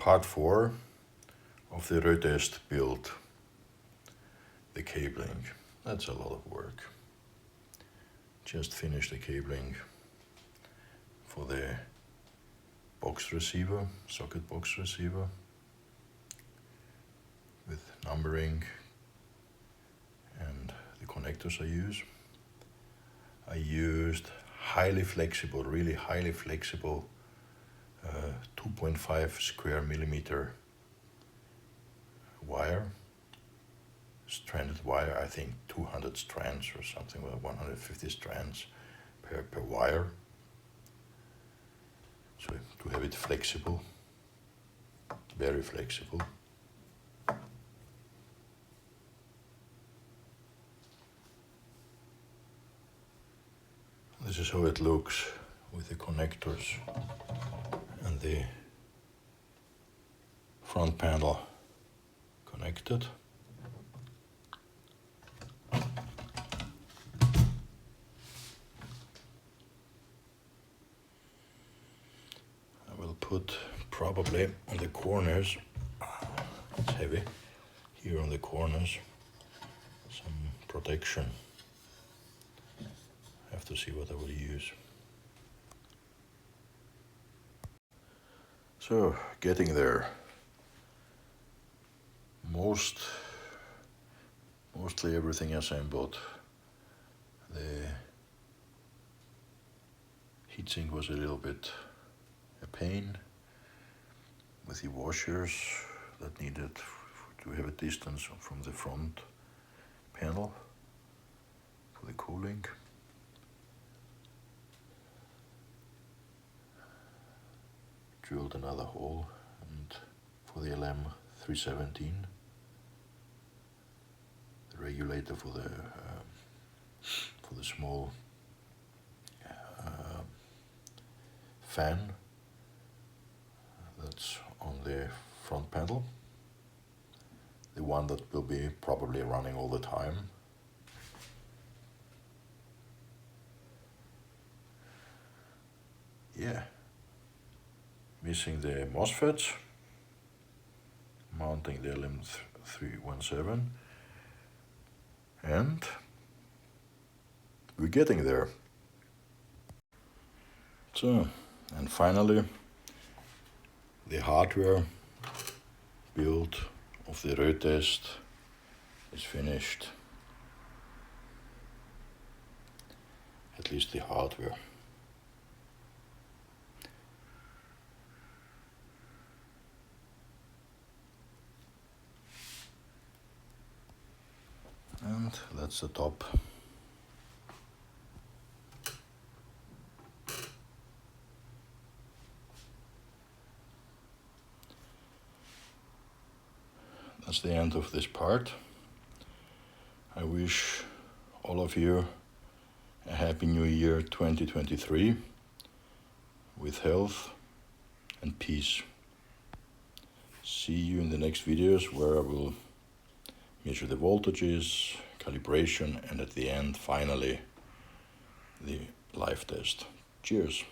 part 4 of the ROETEST build, the cabling. That's a lot of work. Just finished the cabling for the box receiver, socket box receiver, with numbering and the connectors I use. I used highly flexible, really highly flexible 2.5 square millimeter wire, stranded wire, I think 200 strands or something, or 150 strands per wire. So to have it flexible, very flexible. This is how it looks with the connectors and the front panel connected. I will put probably on the corners, it's heavy, here on the corners, some protection. I have to see what I will use. So, getting there. Mostly everything assembled. The heatsink was a little bit a pain with the washers that needed to have a distance from the front panel for the cooling. Drilled another hole and for the LM317, the regulator for the small fan that's on the front panel, the one that will be probably running all the time. Yeah. Missing the MOSFETs, mounting the LM317, and we're getting there. So, and finally, the hardware build of the ROETEST is finished. At least the hardware. And that's the top. That's the end of this part. I wish all of you a happy new year 2023 with health and peace. See you in the next videos where I will measure the voltages, calibration, and at the end, finally, the live test. Cheers.